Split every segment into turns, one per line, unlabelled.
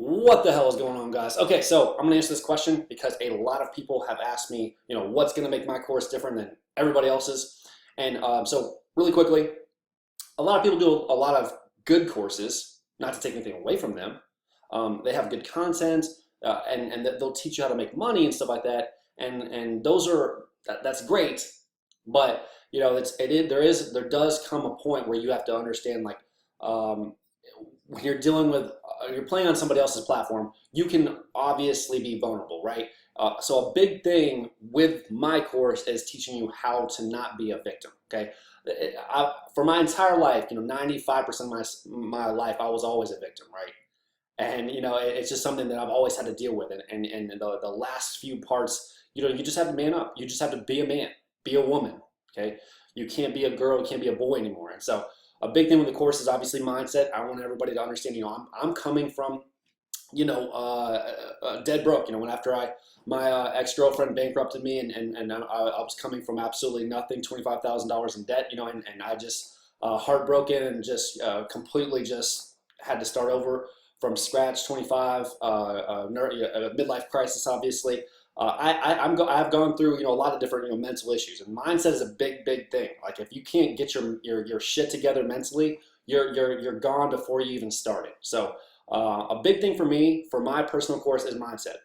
What the hell is going on, guys? Okay, so I'm gonna answer this question because a lot of people have asked me, what's gonna make my course different than everybody else's? And so really quickly, a lot of people do a lot of good courses, not to take anything away from them. They have good content, and they'll teach you how to make money and stuff like that. And that's great, but there does come a point where you have to understand, like, when you're dealing with you're playing on somebody else's platform, you can obviously be vulnerable, right? So a big thing with my course is teaching you how to not be a victim. Okay, for my entire life, 95% of my life, I was always a victim, right? And it's just something that I've always had to deal with. And the last few parts, you just have to man up. You just have to be a man, be a woman. Okay, you can't be a girl, you can't be a boy anymore. And so a big thing with the course is obviously mindset. I want everybody to understand, I'm coming from, dead broke. When after my ex-girlfriend bankrupted me, and I was coming from absolutely nothing, $25,000 in debt, and I just heartbroken and just completely just had to start over from scratch. 25, midlife crisis, obviously. I've gone through a lot of different mental issues, and mindset is a big thing. Like, if you can't get your shit together mentally, you're gone before you even started. So a big thing for me, for my personal course, is mindset.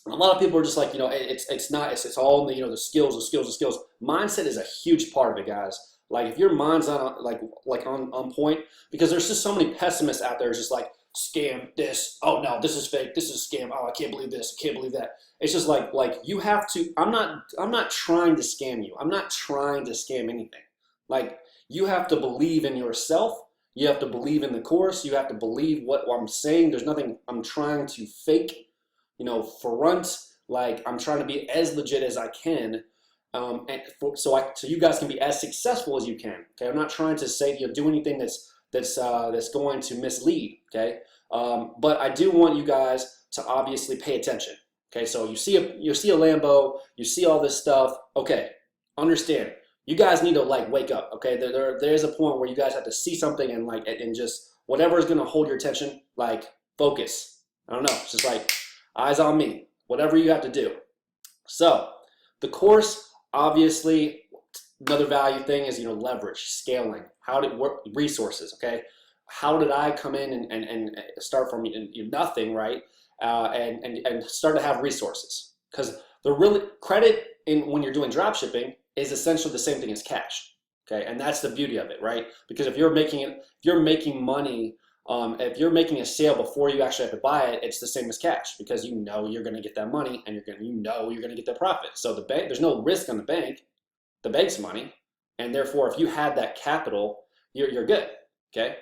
And a lot of people are just like, it's all in the skills. Mindset is a huge part of it, guys. Like, if your mind's on on point, because there's just so many pessimists out there, just like, scam this, oh no, this is fake, this is a scam, oh I can't believe this, I can't believe that. It's just like you have to, I'm not trying to scam you. I'm not trying to scam anything. Like, you have to believe in yourself, you have to believe in the course, you have to believe what I'm saying. There's nothing I'm trying to fake, front. Like, I'm trying to be as legit as I can, so you guys can be as successful as you can. Okay, I'm not trying to say do anything that's going to mislead. Okay, but I do want you guys to obviously pay attention. Okay, so you see a Lambo, you see all this stuff. Okay, understand. You guys need to wake up. Okay, there's a point where you guys have to see something and just whatever is going to hold your attention, focus. I don't know, it's just like eyes on me. Whatever you have to do. So the course, obviously, another value thing is leverage, scaling. How did work, resources? Okay, how did I come in and start from nothing, right? And start to have resources, because the really credit when you're doing drop shipping is essentially the same thing as cash. Okay, and that's the beauty of it, right? Because if you're making money, if you're making a sale before you actually have to buy it, it's the same as cash, because you're going to get that money, and you're going to get that profit. So the bank, there's no risk on the bank. The bank's money, and therefore, if you had that capital, you're good. Okay,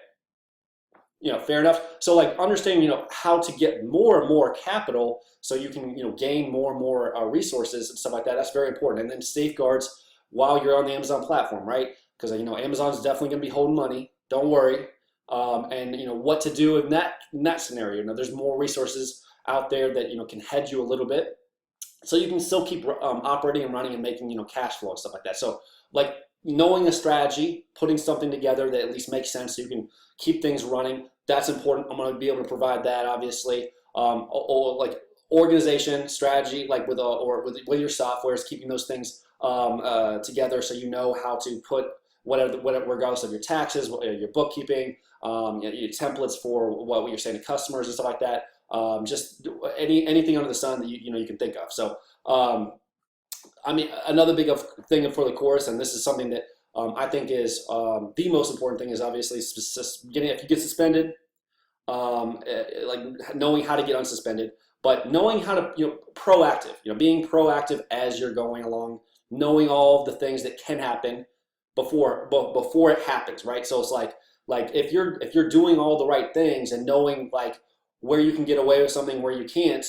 fair enough. So understanding how to get more and more capital, so you can gain more and more resources and stuff like that. That's very important. And then safeguards while you're on the Amazon platform, right? Because Amazon's definitely going to be holding money. Don't worry. And what to do in that scenario. There's more resources out there that can hedge you a little bit, so you can still keep operating and running and making cash flow and stuff like that. So knowing a strategy, putting something together that at least makes sense so you can keep things running, that's important. I'm going to be able to provide that, obviously. Organization, strategy, with your softwares, keeping those things together, so how to put whatever, regardless of your taxes, your bookkeeping, your templates for what you're saying to customers and stuff like that. Just anything under the sun that you can think of. So another big thing for the course, and this is something that I think is the most important thing, is obviously if you get suspended, knowing how to get unsuspended, but knowing how to proactive, being proactive as you're going along, knowing all of the things that can happen before it happens, right? So it's like if you're doing all the right things and knowing where you can get away with something, where you can't,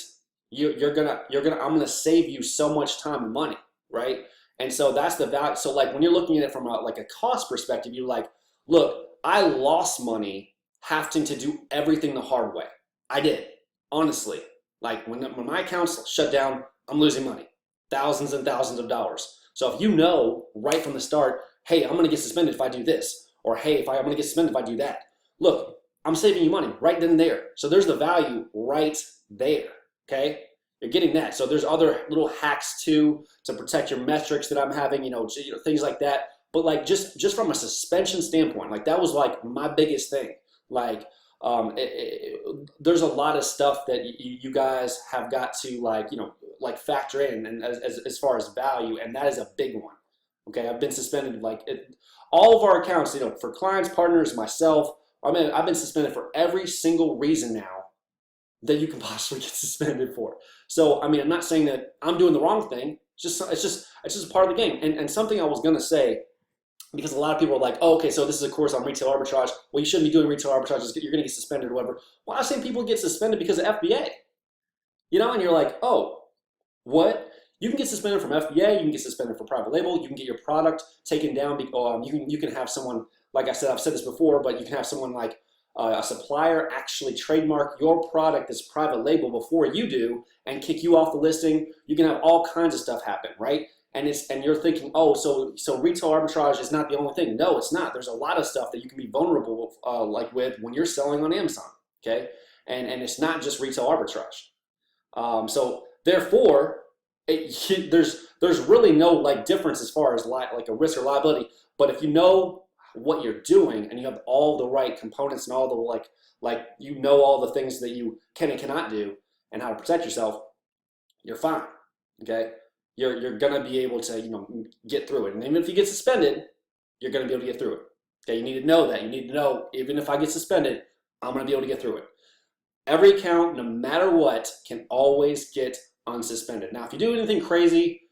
I'm gonna save you so much time and money, right? And so that's the value. So when you're looking at it from a cost perspective, you're like, look, I lost money having to do everything the hard way. I did, honestly. When my accounts shut down, I'm losing money, thousands and thousands of dollars. So if right from the start, hey, I'm gonna get suspended if I do this, or hey, I'm gonna get suspended if I do that. Look, I'm saving you money right then and there. So there's the value right there. Okay. You're getting that. So there's other little hacks too to protect your metrics that I'm having, things like that. But like just from a suspension standpoint, like that was like my biggest thing. Like there's a lot of stuff that you guys have got to like factor in and as far as value, and that is a big one. Okay, I've been suspended all of our accounts, for clients, partners, myself. I mean, I've been suspended for every single reason now that you can possibly get suspended for. So, I mean, I'm not saying that I'm doing the wrong thing. It's just a part of the game. And something I was gonna say, because a lot of people are like, oh, okay, so this is a course on retail arbitrage. Well, you shouldn't be doing retail arbitrage. You're gonna get suspended or whatever. Well, I've seen people get suspended because of FBA. And you're like, oh, what? You can get suspended from FBA. You can get suspended for private label. You can get your product taken down. You can have someone, like I said, I've said this before, but you can have someone like a supplier actually trademark your product as private label before you do and kick you off the listing. You can have all kinds of stuff happen, right? And you're thinking, oh, so retail arbitrage is not the only thing. No, it's not. There's a lot of stuff that you can be vulnerable with when you're selling on Amazon, okay? And it's not just retail arbitrage. So therefore, there's really no like difference as far as like a risk or liability. But if you know what you're doing and you have all the right components and all the all the things that you can and cannot do and how to protect yourself, you're fine. Okay, you're gonna be able to get through it. And even if you get suspended, you're gonna be able to get through it. Okay, you need to know that. You need to know even if I get suspended, I'm gonna be able to get through it. Every account, no matter what, can always get unsuspended. Now, if you do anything crazy,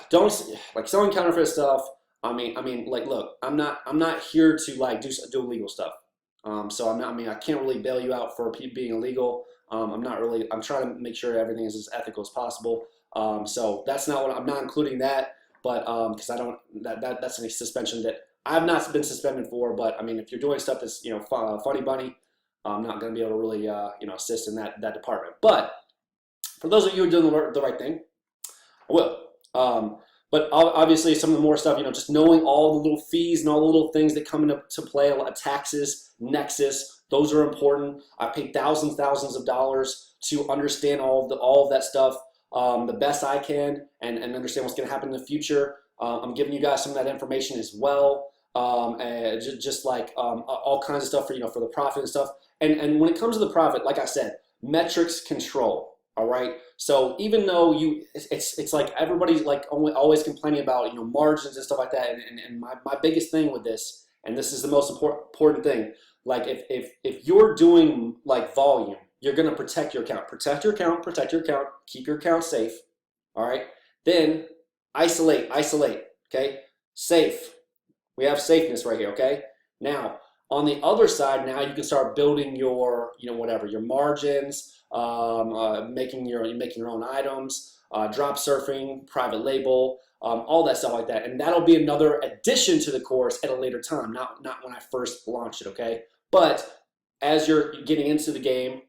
don't like selling counterfeit stuff. I mean, like, look, I'm not here to like do illegal stuff. So I can't really bail you out for being illegal. I'm trying to make sure everything is as ethical as possible. So that's not what I'm not including that, but because I don't that's a suspension that I've not been suspended for. But I mean, if you're doing stuff that's funny bunny, I'm not going to be able to really assist in that department. But for those of you who are doing the right thing, I will. But obviously, some of the more stuff, just knowing all the little fees and all the little things that come into play, a lot of taxes, nexus, those are important. I paid thousands of dollars to understand all of that stuff the best I can and understand what's going to happen in the future. I'm giving you guys some of that information as well, just like all kinds of stuff for the profit and stuff. And when it comes to the profit, like I said, metrics control. All right. So even though it's like everybody's like always complaining about margins and stuff like that, and my biggest thing with this, and this is the most important thing, like if you're doing like volume, you're gonna protect your account, keep your account safe. All right. Then isolate. Okay. Safe. We have safeness right here. Okay. Now on the other side, now you can start building your your margins. Making your own items, drop surfing, private label, all that stuff like that, and that'll be another addition to the course at a later time, not when I first launch it. Okay, but as you're getting into the game,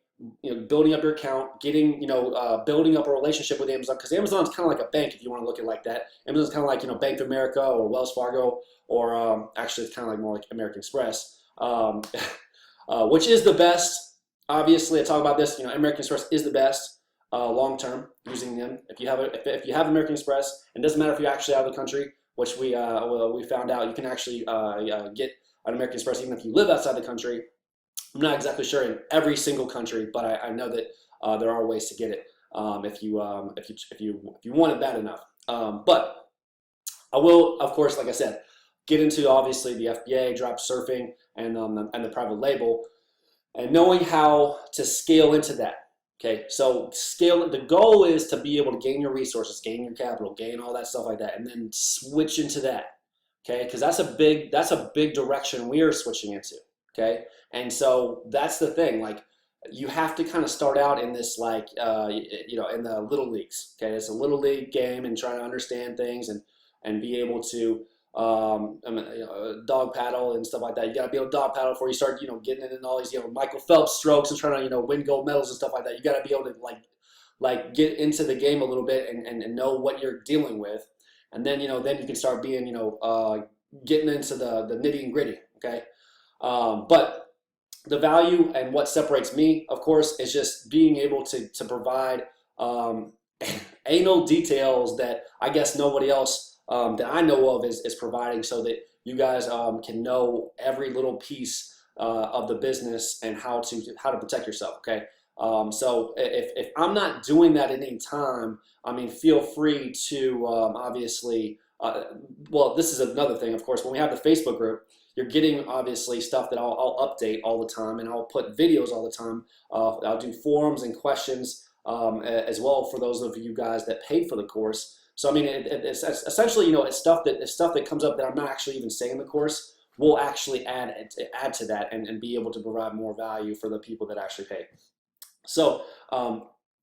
building up your account, building up a relationship with Amazon, because Amazon's kind of like a bank if you want to look at it like that. Amazon's kind of like Bank of America or Wells Fargo, or actually it's kind of like more like American Express, which is the best. Obviously, I talk about this. American Express is the best long term using them. If you have American Express, it doesn't matter if you're actually out of the country, which we found out you can actually get an American Express even if you live outside the country. I'm not exactly sure in every single country, but I know that there are ways to get it if you want it bad enough. But I will, of course, like I said, get into obviously the FBA, drop surfing, and the private label. And knowing how to scale into that. Okay, so the goal is to be able to gain your resources, gain your capital, gain all that stuff like that, and then switch into that. Okay, because that's a big direction we are switching into. Okay, and so that's the thing. Like, you have to kind of start out in this in the little leagues. Okay, it's a little league game and trying to understand things and be able to dog paddle and stuff like that. You got to be able to dog paddle before you start, getting into all these, Michael Phelps strokes and trying to, win gold medals and stuff like that. You got to be able to like get into the game a little bit and know what you're dealing with, and then then you can start being getting into the nitty and gritty. Okay, but the value and what separates me, of course, is just being able to provide um, anal details that I guess nobody else that I know of is providing, so that you guys can know every little piece of the business and how to protect yourself. Okay. So if I'm not doing that at any time, I mean, feel free to obviously. Well, this is another thing, of course. When we have the Facebook group, you're getting obviously stuff that I'll update all the time, and I'll put videos all the time. I'll do forums and questions as well for those of you guys that paid for the course. So I mean, it's essentially, it's stuff that comes up that I'm not actually even saying in the course. We'll actually add to that and be able to provide more value for the people that actually pay. So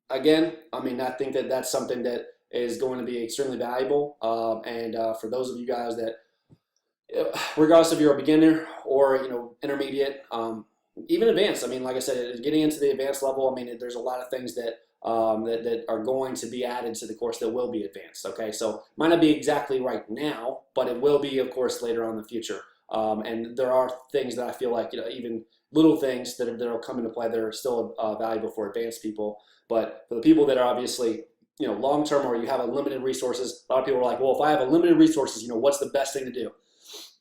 again, I mean, I think that that's something that is going to be extremely valuable. And for those of you guys that, regardless if you're a beginner or intermediate, even advanced. I mean, like I said, getting into the advanced level. I mean, there's a lot of things that are going to be added to the course that will be advanced. Okay, so might not be exactly right now, but it will be, of course, later on in the future. And there are things that I feel like, even little things that'll come into play that are still valuable for advanced people. But for the people that are obviously long term, or you have a limited resources, a lot of people are like, well, if I have a limited resources, what's the best thing to do?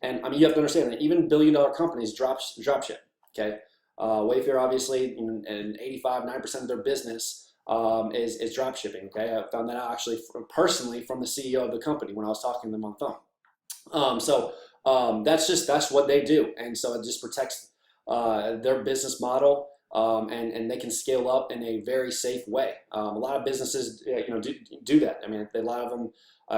And I mean, you have to understand that even billion-dollar companies drop ship. Okay, Wayfair obviously, and 85-90% of their business is drop shipping. Okay, I found that out actually personally from the CEO of the company when I was talking to them on the phone. That's what they do, and so it just protects their business model, and they can scale up in a very safe way. A lot of businesses, do that. I mean, a lot of them,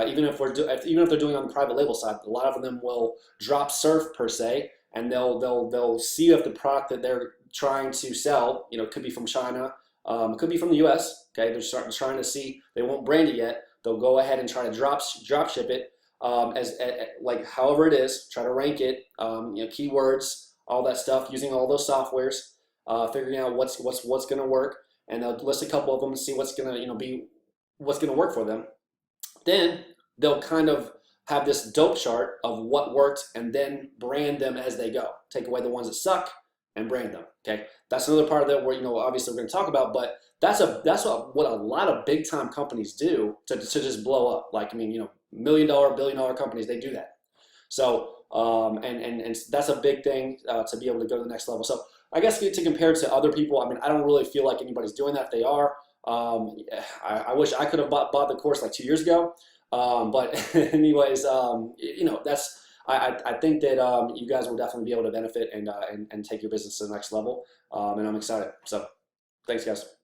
even if even if they're doing on the private label side, a lot of them will drop surf per se, and they'll see if the product that they're trying to sell, it could be from China, it could be from the U.S. Okay, they're trying to see. They won't brand it yet. They'll go ahead and try to drop ship it as like however it is. Try to rank it, keywords, all that stuff, using all those softwares, figuring out what's going to work, and they'll list a couple of them and see what's going to be what's going to work for them. Then they'll kind of have this dope chart of what worked, and then brand them as they go. Take away the ones that suck and brand them. Okay, that's another part of that where obviously we're going to talk about, but that's what a lot of big time companies do to just blow up. Like, I mean, $1 million, $1 billion companies, they do that. So and that's a big thing to be able to go to the next level. So I guess to compare to other people, I mean, I don't really feel like anybody's doing that. If they are, I wish I could have bought the course like 2 years ago. But anyways, that's I think that you guys will definitely be able to benefit and take your business to the next level. And I'm excited. So thanks, guys.